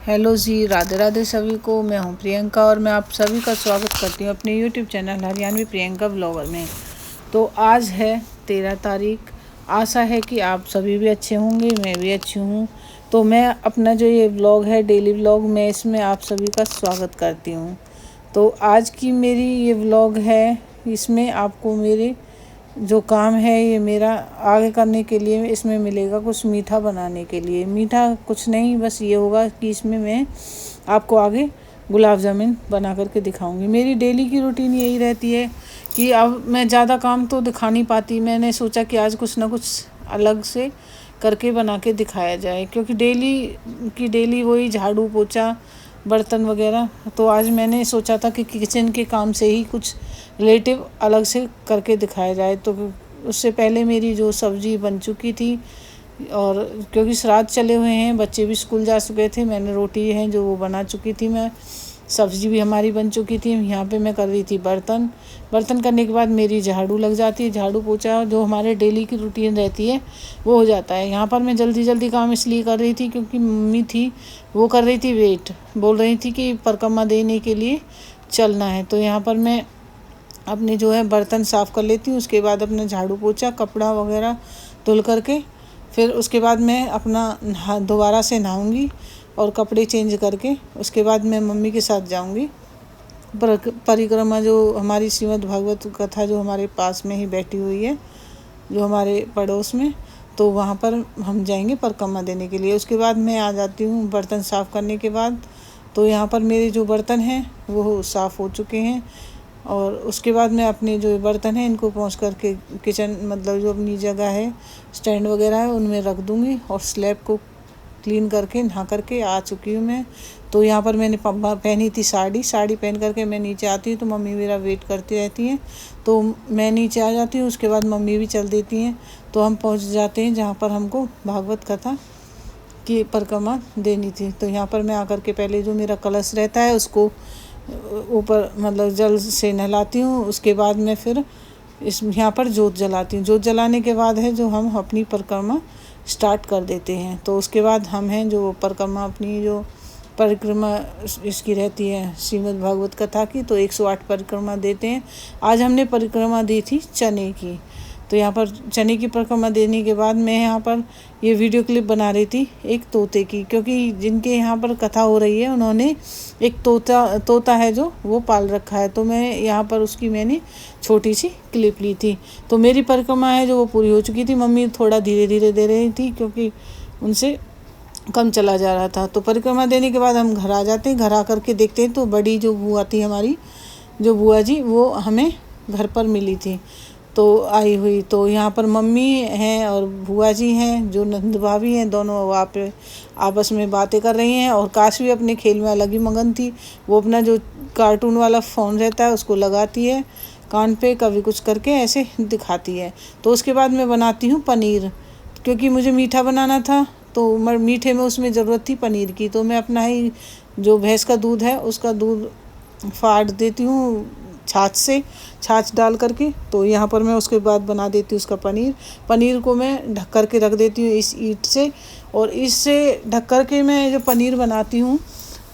Hello जी, राधे राधे सभी को। मैं हूं प्रियंका और मैं आप सभी का स्वागत करती हूं अपने YouTube channel Haryanvi Priyanka blogger में। तो आज है 13 तारीख। आशा है कि आप सभी भी अच्छे होंगे, मैं भी अच्छी हूं। तो मैं अपना जो ये ब्लॉग है, डेली ब्लॉग, मैं इसमें आप सभी का स्वागत करती हूं। तो आज की मेरी ये ब्लॉग है, इसमें आपको मेरे जो काम है ये मेरा आगे करने के लिए इसमें मिलेगा कुछ मीठा बनाने के लिए। मीठा कुछ नहीं, बस ये होगा कि इसमें मैं आपको आगे गुलाब जामुन बना करके दिखाऊंगी। मेरी डेली की रूटीन यही रहती है कि अब मैं ज़्यादा काम तो दिखा नहीं पाती। मैंने सोचा कि आज कुछ ना कुछ अलग से करके बना के दिखाया जाए, क्योंकि डेली वही झाड़ू पोछा बर्तन वगैरह। तो आज मैंने सोचा था कि किचन के काम से ही कुछ रिलेटिव अलग से करके दिखाया जाए। तो उससे पहले मेरी जो सब्ज़ी बन चुकी थी, और क्योंकि श्राद्ध चले हुए हैं, बच्चे भी स्कूल जा चुके थे, मैंने रोटी है जो वो बना चुकी थी, मैं सब्ज़ी भी हमारी बन चुकी थी। यहाँ पे मैं कर रही थी बर्तन करने के बाद मेरी झाड़ू लग जाती है। झाड़ू पोछा जो हमारे डेली की रूटीन रहती है वो हो जाता है। यहाँ पर मैं जल्दी काम इसलिए कर रही थी क्योंकि मम्मी थी, वो कर रही थी वेट, बोल रही थी कि परिक्रमा देने के लिए चलना है। तो यहाँ पर मैं अपने जो है बर्तन साफ़ कर लेती हूँ, उसके बाद अपना झाड़ू पोछा कपड़ा वगैरह धुल करके फिर उसके बाद मैं अपना दोबारा से नहाऊंगी और कपड़े चेंज करके उसके बाद मैं मम्मी के साथ जाऊंगी परिक्रमा। जो हमारी श्रीमद् भागवत कथा जो हमारे पास में ही बैठी हुई है, जो हमारे पड़ोस में, तो वहाँ पर हम जाएंगे परिक्रमा देने के लिए। उसके बाद मैं आ जाती हूँ बर्तन साफ़ करने के बाद। तो यहाँ पर मेरे जो बर्तन हैं वो साफ़ हो चुके हैं, और उसके बाद मैं अपने जो बर्तन हैं इनको पहुँच करके किचन, मतलब जो अपनी जगह है स्टैंड वगैरह है उनमें रख दूँगी, और स्लैब को क्लीन करके नहा करके आ चुकी हूँ मैं। तो यहाँ पर मैंने पहनी थी साड़ी पहन करके मैं नीचे आती हूँ, तो मम्मी मेरा वेट करती रहती हैं, तो मैं नीचे आ जाती हूँ। उसके बाद मम्मी भी चल देती हैं, तो हम पहुँच जाते हैं जहाँ पर हमको भागवत कथा की परिक्रमा देनी थी। तो यहाँ पर मैं आकर के पहले जो मेरा कलश रहता है उसको ऊपर मतलब जल से नहलाती हूँ। उसके बाद मैं फिर यहाँ पर जोत जलाती हूँ। जोत जलाने के बाद है जो हम अपनी परिक्रमा स्टार्ट कर देते हैं। तो उसके बाद हम हैं जो परिक्रमा, अपनी जो परिक्रमा इसकी रहती है श्रीमद् भागवत कथा की, तो 108 परिक्रमा देते हैं। आज हमने परिक्रमा दी थी चने की। तो यहाँ पर चने की परिक्रमा देने के बाद मैं यहाँ पर ये वीडियो क्लिप बना रही थी एक तोते की, क्योंकि जिनके यहाँ पर कथा हो रही है उन्होंने एक तोता है जो वो पाल रखा है। तो मैं यहाँ पर उसकी मैंने छोटी सी क्लिप ली थी। तो मेरी परिक्रमा है जो वो पूरी हो चुकी थी। मम्मी थोड़ा धीरे धीरे दे रही थी क्योंकि उनसे कम चला जा रहा था। तो परिक्रमा देने के बाद हम घर आ जाते हैं। घर आ करके देखते हैं तो बड़ी जो बुआ थी हमारी, जो बुआ जी, वो हमें घर पर मिली थी, तो आई हुई। तो यहाँ पर मम्मी हैं और बुआ जी हैं, जो नंद भाभी हैं, दोनों वहाँ पे आपस में बातें कर रही हैं। और काश भी अपने खेल में अलग ही मगन थी। वो अपना जो कार्टून वाला फ़ोन रहता है उसको लगाती है कान पे, कभी कुछ करके ऐसे दिखाती है। तो उसके बाद मैं बनाती हूँ पनीर, क्योंकि मुझे मीठा बनाना था, तो मीठे में उसमें ज़रूरत थी पनीर की। तो मैं अपना ही जो भैंस का दूध है उसका दूध फाड़ देती हूँ छाछ डाल करके। तो यहाँ पर मैं उसके बाद बना देती हूँ उसका पनीर को मैं ढक कर के रख देती हूँ इस ईंट से, और इससे ढक कर के मैं जो पनीर बनाती हूँ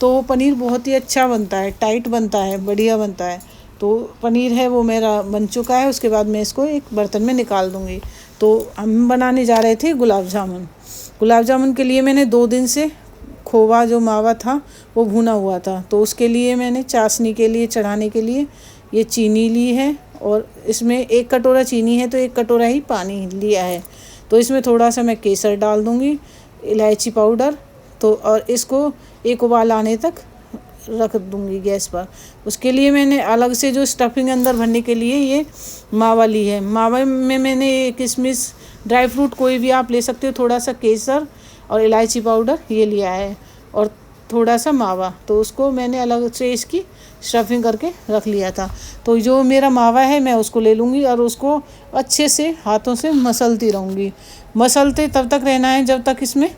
तो वो पनीर बहुत ही अच्छा बनता है, टाइट बनता है, बढ़िया बनता है। तो पनीर है वो मेरा बन चुका है। उसके बाद मैं इसको एक बर्तन में निकाल दूँगी। तो हम बनाने जा रहे थे गुलाब जामुन के लिए मैंने 2 दिन से खोवा जो मावा था वो भुना हुआ था। तो उसके लिए मैंने चाशनी के लिए चढ़ाने के लिए ये चीनी ली है, और इसमें 1 कटोरा चीनी है तो 1 कटोरा ही पानी लिया है। तो इसमें थोड़ा सा मैं केसर डाल दूँगी, इलायची पाउडर, तो और इसको एक उबाल आने तक रख दूँगी गैस पर। उसके लिए मैंने अलग से जो स्टफिंग अंदर भरने के लिए ये मावा ली है। मावा में मैंने किशमिश, ड्राई फ्रूट कोई भी आप ले सकते हो, थोड़ा सा केसर और इलायची पाउडर ये लिया है, और थोड़ा सा मावा। तो उसको मैंने अलग से इसकी स्टफिंग करके रख लिया था। तो जो मेरा मावा है मैं उसको ले लूँगी और उसको अच्छे से हाथों से मसलती रहूँगी। मसलते तब तक रहना है जब तक इसमें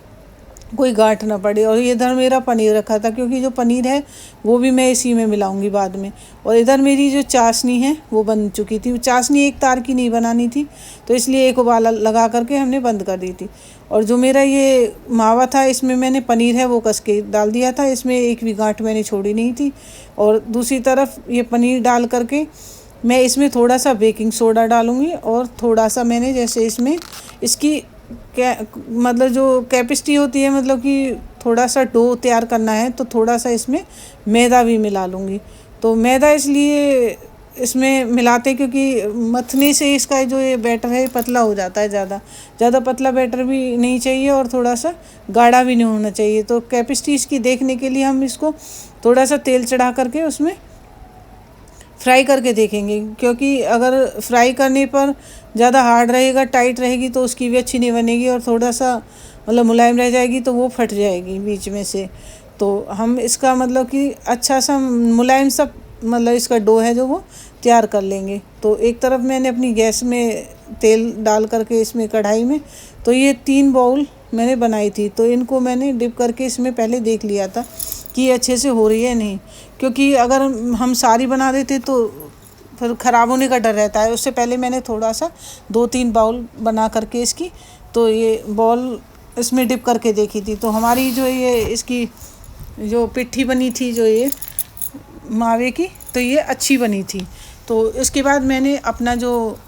कोई गांठ ना पड़े। और इधर मेरा पनीर रखा था, क्योंकि जो पनीर है वो भी मैं इसी में मिलाऊंगी बाद में। और इधर मेरी जो चाशनी है वो बन चुकी थी। चाशनी एक तार की नहीं बनानी थी, तो इसलिए एक उबाला लगा करके हमने बंद कर दी थी। और जो मेरा ये मावा था इसमें मैंने पनीर है वो कस के डाल दिया था, इसमें एक भी गांठ मैंने छोड़ी नहीं थी। और दूसरी तरफ ये पनीर डाल करके मैं इसमें थोड़ा सा बेकिंग सोडा डालूँगी और थोड़ा सा मैंने जैसे इसमें इसकी मतलब जो कैपेसिटी होती है, मतलब कि थोड़ा सा डो तैयार करना है तो थोड़ा सा इसमें मैदा भी मिला लूँगी। तो मैदा इसलिए इसमें मिलाते क्योंकि मथने से इसका जो ये बैटर है पतला हो जाता है, ज़्यादा पतला बैटर भी नहीं चाहिए और थोड़ा सा गाढ़ा भी नहीं होना चाहिए। तो कैपेसिटी इसकी देखने के लिए हम इसको थोड़ा सा तेल चढ़ा करके उसमें फ्राई करके देखेंगे, क्योंकि अगर फ्राई करने पर ज़्यादा हार्ड रहेगा, टाइट रहेगी तो उसकी भी अच्छी नहीं बनेगी, और थोड़ा सा मतलब मुलायम रह जाएगी तो वो फट जाएगी बीच में से। तो हम इसका मतलब कि अच्छा सा मुलायम सा मतलब इसका डो है जो वो तैयार कर लेंगे। तो एक तरफ मैंने अपनी गैस में तेल डाल करके इसमें कढ़ाई में तो ये 3 बाउल मैंने बनाई थी, तो इनको मैंने डिप करके इसमें पहले देख लिया था कि ये अच्छे से हो रही है नहीं, क्योंकि अगर हम सारी बना देते तो फिर ख़राब होने का डर रहता है। उससे पहले मैंने थोड़ा सा 2-3 बाउल बना करके इसकी तो ये बॉल इसमें डिप करके देखी थी। तो हमारी जो ये इसकी जो पिट्ठी बनी थी जो ये मावे की, तो ये अच्छी बनी थी। तो इसके बाद मैंने अपना जो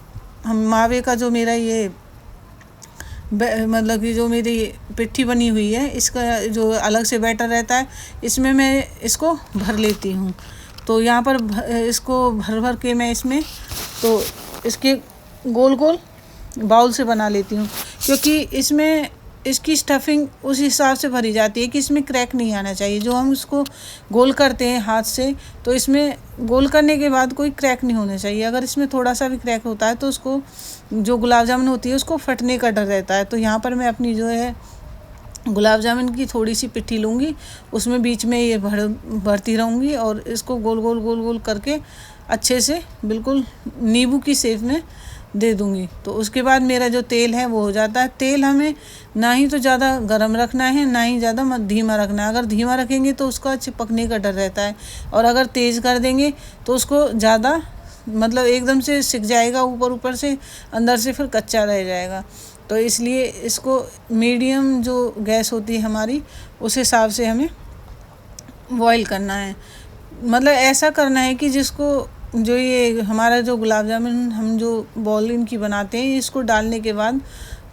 हम मावे का जो मेरा ये मतलब कि जो मेरी पिट्ठी बनी हुई है इसका जो अलग से बैटर रहता है इसमें मैं इसको भर लेती हूँ। तो यहाँ पर इसको भर भर के मैं इसमें तो इसके गोल गोल बाउल से बना लेती हूँ, क्योंकि इसमें इसकी स्टफिंग उस हिसाब से भरी जाती है कि इसमें क्रैक नहीं आना चाहिए। जो हम इसको गोल करते हैं हाथ से तो इसमें गोल करने के बाद कोई क्रैक नहीं होना चाहिए। अगर इसमें थोड़ा सा भी क्रैक होता है तो उसको जो गुलाब जामुन होती है उसको फटने का डर रहता है। तो यहाँ पर मैं अपनी जो है गुलाब जामुन की थोड़ी सी पिट्ठी लूँगी, उसमें बीच में ये भरती रहूँगी और इसको गोल गोल गोल गोल करके अच्छे से बिल्कुल नींबू की शेप में दे दूँगी। तो उसके बाद मेरा जो तेल है वो हो जाता है। तेल हमें ना ही तो ज़्यादा गर्म रखना है ना ही ज़्यादा धीमा रखना है। अगर धीमा रखेंगे तो उसका चिपकने का डर रहता है, और अगर तेज़ कर देंगे तो उसको ज़्यादा मतलब एकदम से सिक जाएगा, ऊपर से अंदर से फिर कच्चा रह जाएगा। तो इसलिए इसको मीडियम जो गैस होती है हमारी उस हिसाब से हमें बॉईल करना है। मतलब ऐसा करना है कि जिसको जो ये हमारा जो गुलाब जामुन हम जो बॉल इनकी बनाते हैं इसको डालने के बाद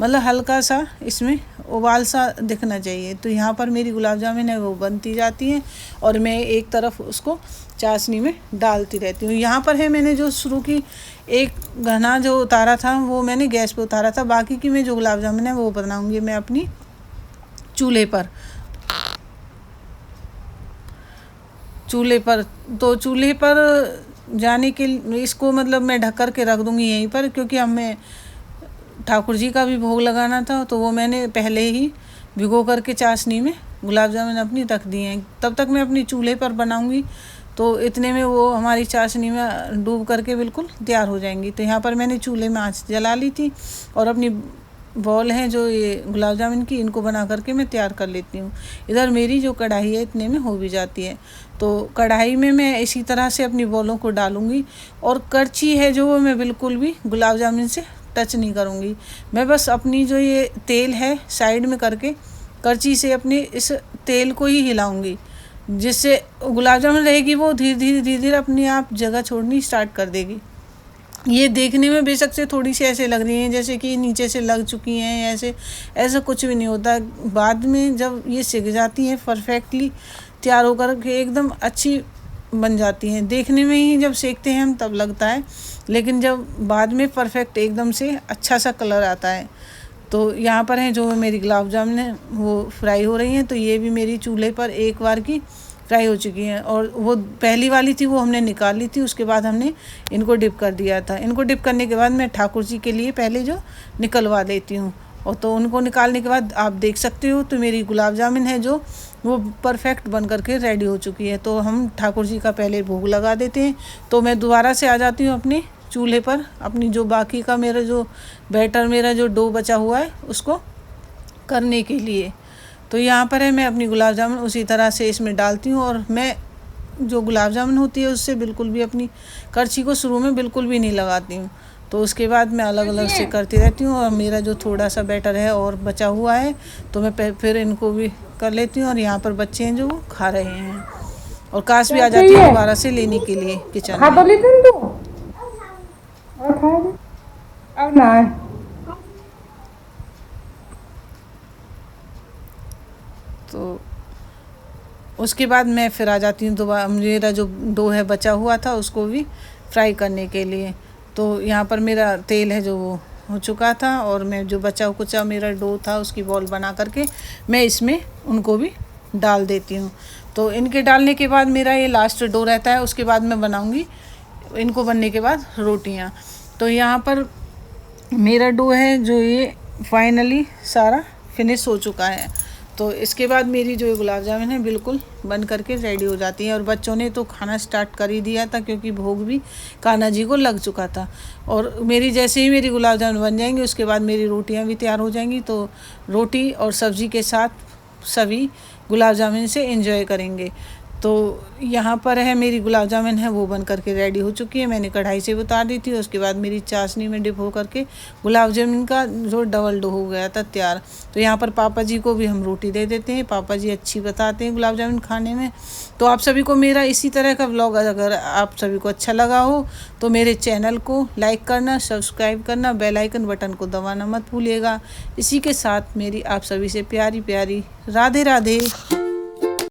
मतलब हल्का सा इसमें उबाल सा दिखना चाहिए। तो यहाँ पर मेरी गुलाब जामुन है वो बनती जाती हैं और मैं एक तरफ उसको चाशनी में डालती रहती हूँ। यहाँ पर है मैंने जो शुरू की एक घना जो उतारा था वो मैंने गैस पे उतारा था, बाकी की मैं जो गुलाब जामुन है वो बनाऊँगी मैं अपनी चूल्हे पर। तो चूल्हे पर जाने के इसको मतलब मैं ढक कर के रख दूँगी यहीं पर, क्योंकि हमें ठाकुर जी का भी भोग लगाना था। तो वो मैंने पहले ही भिगो करके चाशनी में गुलाब जामुन अपनी रख दिए हैं। तब तक मैं अपनी चूल्हे पर बनाऊँगी तो इतने में वो हमारी चाशनी में डूब करके बिल्कुल तैयार हो जाएंगी। तो यहाँ पर मैंने चूल्हे में आँच जला ली थी और अपनी बॉल हैं जो ये गुलाब जामुन की इनको बना करके मैं तैयार कर लेती हूँ। इधर मेरी जो कढ़ाई है इतने में हो भी जाती है। तो कढ़ाई में मैं इसी तरह से अपनी बॉलों को डालूँगी, और करछी है जो वो मैं बिल्कुल भी गुलाब जामुन से टच नहीं करूँगी। मैं बस अपनी जो ये तेल है साइड में करके करछी से अपनी इस तेल को ही हिलाऊँगी, जिससे गुलाब जामुन रहेगी वो धीरे धीरे अपने आप जगह छोड़नी स्टार्ट कर देगी। ये देखने में बेशक से थोड़ी सी ऐसे लग रही हैं जैसे कि नीचे से लग चुकी हैं, ऐसा कुछ भी नहीं होता। बाद में जब ये सिक जाती हैं परफेक्टली तैयार होकर के एकदम अच्छी बन जाती हैं। देखने में ही जब सेकते हैं हम तब लगता है, लेकिन जब बाद में परफेक्ट एकदम से अच्छा सा कलर आता है। तो यहाँ पर है जो मेरी गुलाब जामुन है वो फ्राई हो रही हैं। तो ये भी मेरी चूल्हे पर एक बार की फ्राई हो चुकी हैं, और वो पहली वाली थी वो हमने निकाल ली थी, उसके बाद हमने इनको डिप कर दिया था। इनको डिप करने के बाद मैं ठाकुर जी के लिए पहले जो निकलवा देती हूँ, और तो उनको निकालने के बाद आप देख सकते हो तो मेरी गुलाब जामुन है जो वो परफेक्ट बन करके रेडी हो चुकी है। तो हम ठाकुर जी का पहले भोग लगा देते हैं। तो मैं दोबारा से आ जाती हूँ अपने चूल्हे पर अपनी जो बाकी का मेरा जो बैटर मेरा जो डो बचा हुआ है उसको करने के लिए। तो यहाँ पर है मैं अपनी गुलाब जामुन उसी तरह से इसमें डालती हूँ, और मैं जो गुलाब जामुन होती है उससे बिल्कुल भी अपनी करछी को शुरू में बिल्कुल भी नहीं लगाती हूँ। तो उसके बाद मैं अलग अलग से करती रहती हूँ। और मेरा जो थोड़ा सा बैटर है और बचा हुआ है तो मैं फिर इनको भी कर लेती हूँ। और यहाँ पर बच्चे हैं जो वो खा रहे हैं, और काश भी आ जाती है दोबारा से लेने के लिए किचन में। अब ना तो उसके बाद मैं फिर आ जाती हूँ दोबारा। मेरा जो डो है बचा हुआ था उसको भी फ्राई करने के लिए। तो यहाँ पर मेरा तेल है जो वो हो चुका था, और मैं जो बचा कुचा मेरा डो था उसकी बॉल बना करके मैं इसमें उनको भी डाल देती हूँ। तो इनके डालने के बाद मेरा ये लास्ट डो रहता है। उसके बाद मैं बनाऊँगी इनको बनने के बाद रोटियाँ। तो यहाँ पर मेरा डो है जो ये फाइनली सारा फिनिश हो चुका है। तो इसके बाद मेरी जो गुलाब जामुन है बिल्कुल बन करके रेडी हो जाती है। और बच्चों ने तो खाना स्टार्ट कर ही दिया था क्योंकि भोग भी कान्हा जी को लग चुका था। और मेरी जैसे ही मेरी गुलाब जामुन बन जाएंगी उसके बाद मेरी रोटियां भी तैयार हो जाएंगी। तो रोटी और सब्ज़ी के साथ सभी गुलाब जामुन से एंजॉय करेंगे। तो यहाँ पर है मेरी गुलाब जामुन है वो बन करके रेडी हो चुकी है। मैंने कढ़ाई से उतार दी थी। उसके बाद मेरी चाशनी में डिप हो करके गुलाब जामुन का जो डबल डो हो गया था तैयार। तो यहाँ पर पापा जी को भी हम रोटी दे देते हैं। पापा जी अच्छी बताते हैं गुलाब जामुन खाने में। तो आप सभी को मेरा इसी तरह का व्लॉग अगर आप सभी को अच्छा लगा हो तो मेरे चैनल को लाइक करना, सब्सक्राइब करना, बेल आइकन बटन को दबाना मत भूलिएगा। इसी के साथ मेरी आप सभी से प्यारी प्यारी राधे राधे।